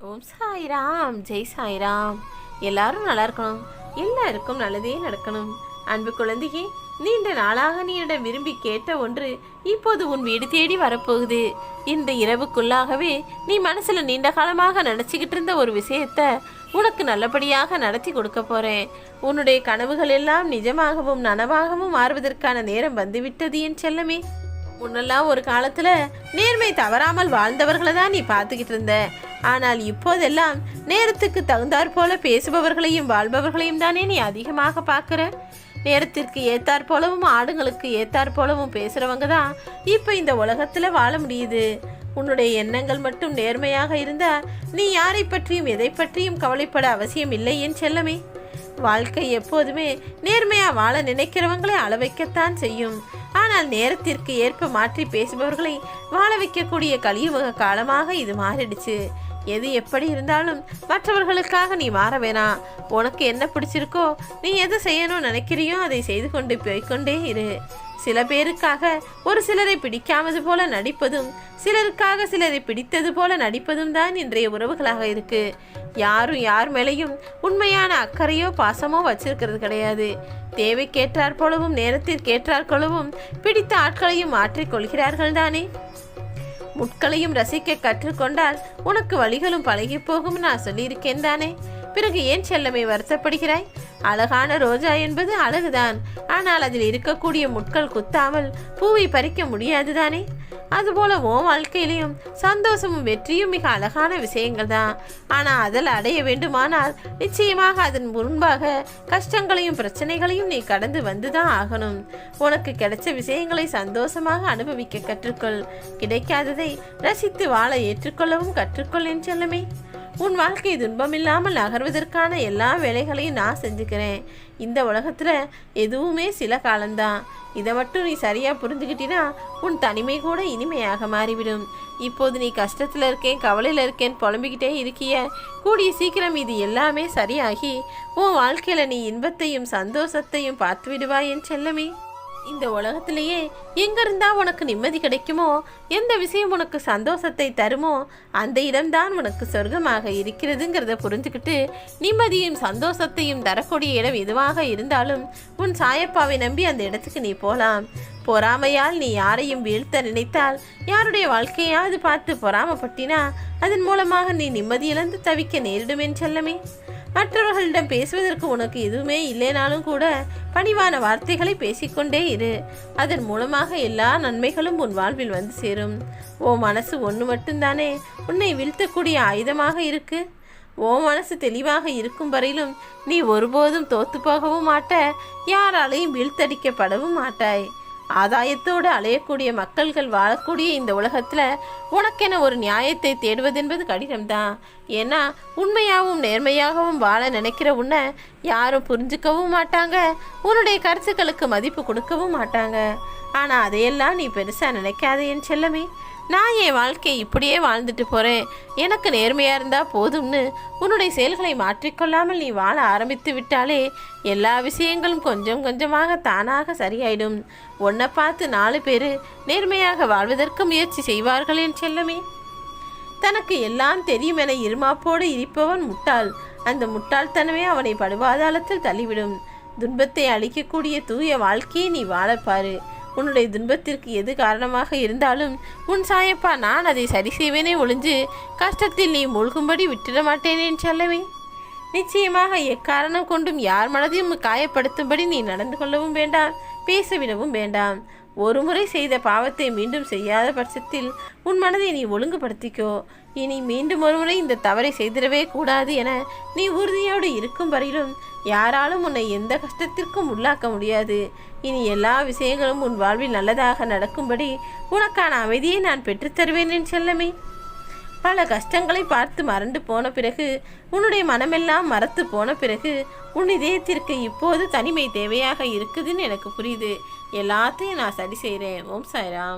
ஓம் சாய்ராம், ஜெய் சாய்ராம். எல்லாரும் நல்லா இருக்கணும், எல்லாருக்கும் நல்லதே நடக்கணும். அன்பு குழந்தையே, நீண்ட நாளாக நீ என்னிடம் விரும்பி கேட்ட ஒன்று இப்போது உன் வீடு தேடி வரப்போகுது. இந்த இரவுக்குள்ளாகவே நீ மனசுல நீண்ட காலமாக நினைச்சுக்கிட்டு இருந்த ஒரு விஷயத்த உனக்கு நல்லபடியாக நடத்தி கொடுக்க போறேன். உன்னுடைய கனவுகள் எல்லாம் நிஜமாகவும் நனவாகவும் மாறுவதற்கான நேரம் வந்துவிட்டது என் செல்லமே. முன்னெல்லாம் ஒரு காலத்துல நேர்மை தவறாமல் வாழ்ந்தவர்களை தான் நீ பார்த்துக்கிட்டு இருந்த. ஆனால் இப்போதெல்லாம் நேரத்துக்கு தகுந்தாற் போல பேசுபவர்களையும் வாழ்பவர்களையும் தானே நீ அதிகமாக பார்க்குற. நேரத்திற்கு ஏத்தாற் போலவும் ஆடுங்களுக்கு ஏத்தாற் போலவும் பேசுறவங்க தான் இப்போ இந்த உலகத்துல வாழ முடியுது. உன்னுடைய எண்ணங்கள் மட்டும் நேர்மையாக இருந்தா நீ யாரை பற்றியும் எதை பற்றியும் கவலைப்பட அவசியம் இல்லை என் செல்லமே. வாழ்க்கை எப்போதுமே நேர்மையா வாழ நினைக்கிறவங்களை அள வைக்கத்தான் செய்யும். ஆனால் நேரத்திற்கு ஏற்ப மாற்றி பேசுபவர்களை வாழ வைக்கக்கூடிய கலியுக காலமாக இது மாறிடுச்சு. எது எப்படி இருந்தாலும் மற்றவர்களுக்காக நீ மாற வேணாம். உனக்கு என்ன பிடிச்சிருக்கோ, நீ எது செய்யணும்னு நினைக்கிறியோ அதை செய்து கொண்டு போய்கொண்டே இரு. சில பேருக்காக ஒரு சிலரை பிடிக்காமது போல நடிப்பதும் சிலருக்காக சிலரை பிடித்தது போல நடிப்பதும் தான் இன்றைய உறவுகளாக இருக்கு. யாரும் யார் மேலேயும் உண்மையான அக்கறையோ பாசமோ வச்சிருக்கிறது கிடையாது. தேவைக்கேற்றாற் போலவும் நேரத்திற்கேற்றாற் போலவும் பிடித்த ஆட்களையும் மாற்றிக்கொள்கிறார்கள் தானே. முட்களையும் ரசிக்க கற்றுக்கொண்டால் உனக்கு வழிகளும் பழகி போகும் நான் சொல்லியிருக்கேன் தானே. பிறகு ஏன் செல்லமே வருத்தப்படுகிறாய்? அழகான ரோஜா என்பது அழகுதான், ஆனால் அதில் இருக்கக்கூடிய முட்கள் குத்தாமல் பூவை பறிக்க முடியாது தானே. அதுபோல உன் வாழ்க்கையிலையும் சந்தோஷமும் வெற்றியும் மிக அழகான விஷயங்கள் தான். ஆனால் அதில் அடைய வேண்டுமானால் நிச்சயமாக அதன் முன்பாக கஷ்டங்களையும் பிரச்சனைகளையும் நீ கடந்து வந்துதான் ஆகணும். உனக்கு கிடைச்ச விஷயங்களை சந்தோஷமாக அனுபவிக்க கற்றுக்கொள். கிடைக்காததை ரசித்து வாழ ஏற்றுக்கொள்ளவும் கற்றுக்கொள் என் செல்லமே. உன் வாழ்க்கை துன்பமில்லாமல் நகர்வதற்கான எல்லா வேலைகளையும் நான் செஞ்சுக்கிறேன். இந்த உலகத்துல எதுவுமே சில காலம்தான். இதை மட்டும் நீ சரியா புரிஞ்சுக்கிட்டினா உன் தனிமை கூட இனிமையாக மாறிவிடும். இப்போது நீ கஷ்டத்துல இருக்கேன், கவலையில இருக்கேன், புலம்பிக்கிட்டே இருக்கிய. கூடிய சீக்கிரம் இது எல்லாமே சரியாகி உன் வாழ்க்கையில நீ இன்பத்தையும் சந்தோஷத்தையும் பார்த்து விடுவாய் என் செல்லமே. இந்த உலகத்திலேயே எங்கிருந்தா உனக்கு நிம்மதி கிடைக்குமோ, எந்த விஷயம் உனக்கு சந்தோஷத்தை தருமோ அந்த இடம்தான் உனக்கு சொர்க்கமாக இருக்கிறதுங்கிறத புரிஞ்சுக்கிட்டு நிம்மதியும் சந்தோஷத்தையும் தரக்கூடிய இடம் எதுவாக இருந்தாலும் உன் சாயப்பாவை நம்பி அந்த இடத்துக்கு நீ போகலாம். பொறாமையால் நீ யாரையும் வீழ்த்த நினைத்தால், யாருடைய வாழ்க்கையாவது பார்த்து பொறாமப்பட்டினா அதன் மூலமாக நீ நிம்மதியிழந்து தவிக்க நேரிடும் என் செல்லமே. மற்றவர்களிடம் பேசுவதற்கு உனக்கு எதுவுமே இல்லைனாலும் கூட பணிவான வார்த்தைகளை பேசிக்கொண்டே இரு. அதன் மூலமாக எல்லா நன்மைகளும் உன் வாழ்வில் வந்து சேரும். ஓ மனசு ஒன்று மட்டும்தானே உன்னை வீழ்த்தக்கூடிய ஆயுதமாக இருக்கு. ஓ மனசு தெளிவாக இருக்கும் வரையிலும் நீ ஒருபோதும் தோத்து போகவும் மாட்ட, யாராலையும் வீழ்த்தடிக்கப்படவும் மாட்டாய். ஆதாயத்தோடு அலையக்கூடிய மக்கள்கள் வாழக்கூடிய இந்த உலகத்துல உனக்கென ஒரு நியாயத்தை தேடுவதென்பது கடினம்தான். ஏன்னா உண்மையாகவும் நேர்மையாகவும் வாழ நினைக்கிற உன்னை யாரும் புரிஞ்சுக்கவும் மாட்டாங்க, உன்னுடைய கருத்துக்களுக்கு மதிப்பு கொடுக்கவும் மாட்டாங்க. ஆனா அதையெல்லாம் நீ பெருசா நினைக்காத என் செல்லமே. நான் என் வாழ்க்கையை இப்படியே வாழ்ந்துட்டு போகிறேன், எனக்கு நேர்மையாக இருந்தால் போதும்னு உன்னுடைய செயல்களை மாற்றிக்கொள்ளாமல் நீ வாழ ஆரம்பித்து விட்டாலே எல்லா விஷயங்களும் கொஞ்சம் கொஞ்சமாக தானாக சரியாயிடும். உன்னை பார்த்து 4 பேர் நேர்மையாக வாழ்வதற்கு முயற்சி செய்வார்கள் என் செல்லமே. தனக்கு எல்லாம் தெரியும் என இருமாப்போடு இருப்பவன் முட்டாள். அந்த முட்டாள்தனமே அவனை படுபாதாளத்தில் தள்ளிவிடும். துன்பத்தை அளிக்கக்கூடிய தூய வாழ்க்கையை நீ வாழப்பாரு. உன்னுடைய துன்பத்திற்கு எது காரணமாக இருந்தாலும் உன் சாயப்பா நான் அதை சரி செய்வேனே ஒழிஞ்சு கஷ்டத்தில் நீ மூழ்கும்படி விட்டுட மாட்டேனேன் செல்லவே. நிச்சயமாக எக்காரணம் கொண்டும் யார் மனதையும் காயப்படுத்தும்படி நீ நடந்து கொள்ளவும் வேண்டாம், பேசவிடவும் வேண்டாம். ஒரு முறை செய்த பாவத்தை மீண்டும் செய்யாத பட்சத்தில் உன் மனதை நீ ஒழுங்குபடுத்திக்கோ. இனி மீண்டும் ஒருமுறை இந்த தவறை செய்திடவே கூடாது என நீ உறுதியோடு இருக்கும் வரையிலும் யாராலும் உன்னை எந்த கஷ்டத்திற்கும் உள்ளாக்க முடியாது. இனி எல்லா விஷயங்களும் உன் வாழ்வில் நல்லதாக நடக்கும்படி உனக்கான அமைதியை நான் பெற்றுத்தருவேன் என் செல்லமே. பல கஷ்டங்களை பார்த்து மறந்து போன பிறகு, உன்னுடைய மனமெல்லாம் மறத்து போன பிறகு உன் இதயத்திற்கு இப்போது தனிமை தேவையாக இருக்குதுன்னு எனக்கு புரியுது. எல்லாத்தையும் நான் சரி செய்கிறேன். ஓம் சாய்ராம்.